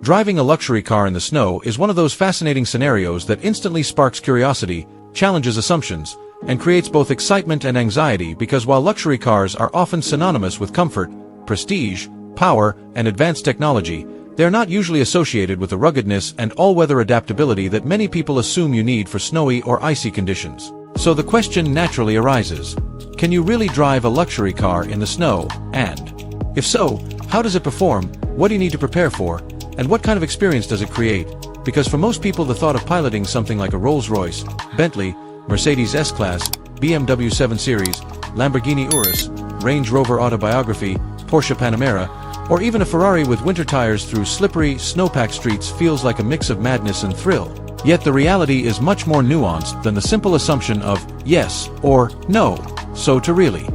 Driving a luxury car in the snow is one of those fascinating scenarios that instantly sparks curiosity, challenges assumptions, and creates both excitement and anxiety because while luxury cars are often synonymous with comfort, prestige, power, and advanced technology, they are not usually associated with the ruggedness and all-weather adaptability that many people assume you need for snowy or icy conditions. So the question naturally arises, can you really drive a luxury car in the snow? And if so, how does it perform? What do you need to prepare for? And what kind of experience does it create? Because for most people the thought of piloting something like a Rolls-Royce, Bentley, Mercedes S-Class, BMW 7 Series, Lamborghini Urus, Range Rover Autobiography, Porsche Panamera, or even a Ferrari with winter tires through slippery, snow-packed streets feels like a mix of madness and thrill. Yet the reality is much more nuanced than the simple assumption of yes or no. So to really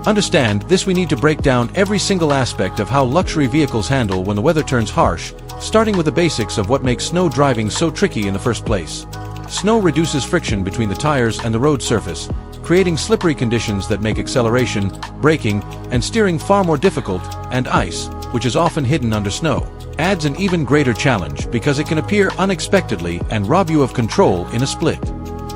understand this, we need to break down every single aspect of how luxury vehicles handle when the weather turns harsh, starting with the basics of what makes snow driving so tricky in the first place. Snow reduces friction between the tires and the road surface, creating slippery conditions that make acceleration, braking, and steering far more difficult, and ice, which is often hidden under snow, adds an even greater challenge because it can appear unexpectedly and rob you of control in a split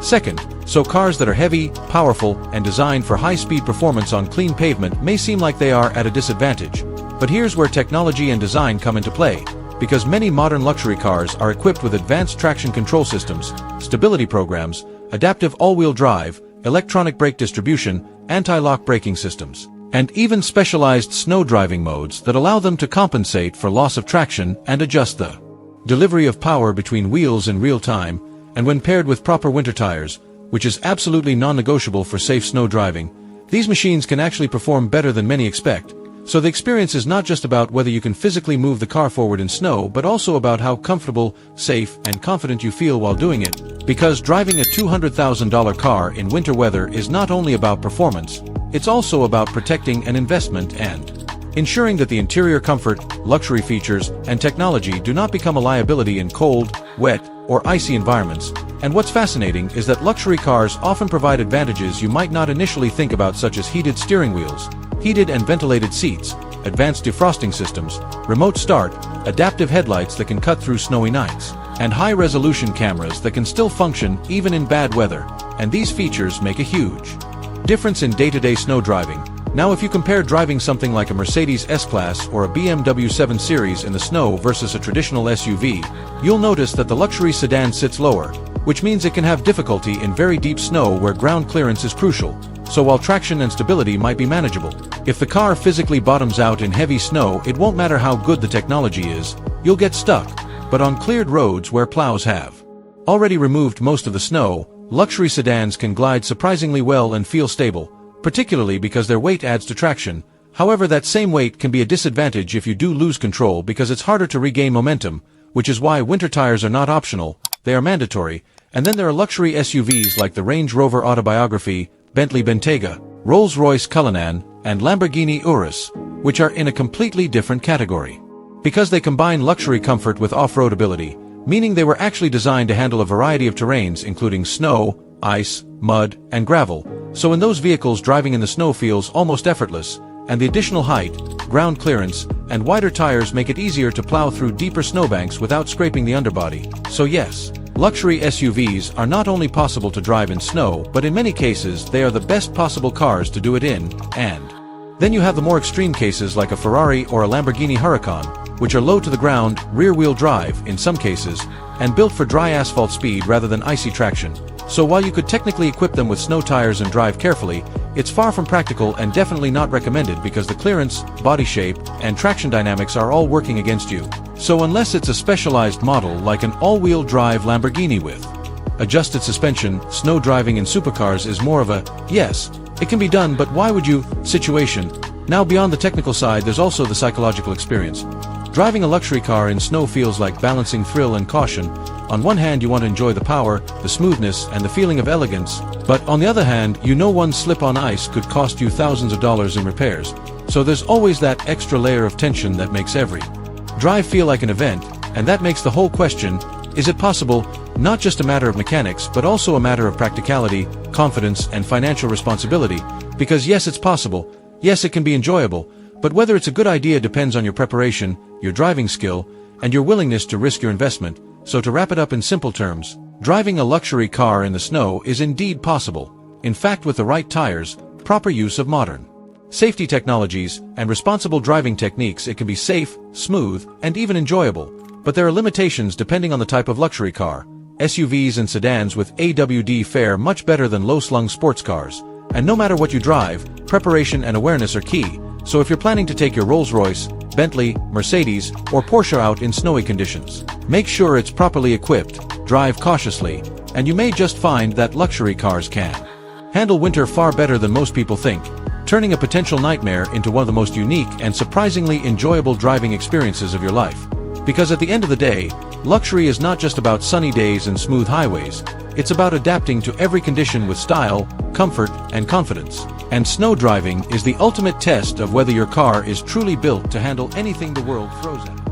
second. So cars that are heavy, powerful, and designed for high-speed performance on clean pavement may seem like they are at a disadvantage. But here's where technology and design come into play, because many modern luxury cars are equipped with advanced traction control systems, stability programs, adaptive all-wheel drive, electronic brake distribution, anti-lock braking systems, and even specialized snow driving modes that allow them to compensate for loss of traction and adjust the delivery of power between wheels in real time. And when paired with proper winter tires, which is absolutely non-negotiable for safe snow driving, these machines can actually perform better than many expect. So the experience is not just about whether you can physically move the car forward in snow, but also about how comfortable, safe, and confident you feel while doing it. Because driving a $200,000 car in winter weather is not only about performance, it's also about protecting an investment and ensuring that the interior comfort, luxury features, and technology do not become a liability in cold, wet, or icy environments. And what's fascinating is that luxury cars often provide advantages you might not initially think about, such as heated steering wheels, heated and ventilated seats, advanced defrosting systems, remote start, adaptive headlights that can cut through snowy nights, and high-resolution cameras that can still function even in bad weather. And these features make a huge difference in day-to-day snow driving. Now if you compare driving something like a Mercedes S-Class or a BMW 7 Series in the snow versus a traditional SUV, you'll notice that the luxury sedan sits lower, which means it can have difficulty in very deep snow where ground clearance is crucial. So while traction and stability might be manageable, if the car physically bottoms out in heavy snow, it won't matter how good the technology is, you'll get stuck. But on cleared roads where plows have already removed most of the snow, luxury sedans can glide surprisingly well and feel stable, particularly because their weight adds to traction. However, that same weight can be a disadvantage if you do lose control because it's harder to regain momentum, which is why winter tires are not optional, they are mandatory. And then there are luxury SUVs like the Range Rover Autobiography, Bentley Bentayga, Rolls-Royce Cullinan, and Lamborghini Urus, which are in a completely different category. Because they combine luxury comfort with off-road ability, meaning they were actually designed to handle a variety of terrains including snow, ice, mud, and gravel. So in those vehicles driving in the snow feels almost effortless, and the additional height, ground clearance, and wider tires make it easier to plow through deeper snowbanks without scraping the underbody. So yes, luxury SUVs are not only possible to drive in snow, but in many cases they are the best possible cars to do it in. And then you have the more extreme cases like a Ferrari or a Lamborghini Huracan, which are low to the ground, rear-wheel drive in some cases, and built for dry asphalt speed rather than icy traction. So while you could technically equip them with snow tires and drive carefully, it's far from practical and definitely not recommended because the clearance, body shape, and traction dynamics are all working against you. So unless it's a specialized model like an all-wheel drive Lamborghini with adjusted suspension, snow driving in supercars is more of a, yes, it can be done but why would you, situation. Now beyond the technical side there's also the psychological experience. Driving a luxury car in snow feels like balancing thrill and caution. On one hand you want to enjoy the power, the smoothness, and the feeling of elegance, but on the other hand you know one slip on ice could cost you thousands of dollars in repairs. So there's always that extra layer of tension that makes every drive feel like an event, and that makes the whole question, is it possible, not just a matter of mechanics but also a matter of practicality, confidence, and financial responsibility. Because yes, it's possible, yes, it can be enjoyable, But whether it's a good idea depends on your preparation, your driving skill, and your willingness to risk your investment. So to wrap it up in simple terms, driving a luxury car in the snow is indeed possible. In fact, with the right tires, proper use of modern safety technologies, and responsible driving techniques, it can be safe, smooth, and even enjoyable. But there are limitations depending on the type of luxury car. SUVs and sedans with AWD fare much better than low-slung sports cars. And no matter what you drive, preparation and awareness are key. So if you're planning to take your Rolls-Royce, Bentley, Mercedes, or Porsche out in snowy conditions, make sure it's properly equipped, drive cautiously, and you may just find that luxury cars can handle winter far better than most people think, turning a potential nightmare into one of the most unique and surprisingly enjoyable driving experiences of your life. Because at the end of the day, luxury is not just about sunny days and smooth highways, it's about adapting to every condition with style, comfort, and confidence. And snow driving is the ultimate test of whether your car is truly built to handle anything the world throws at it.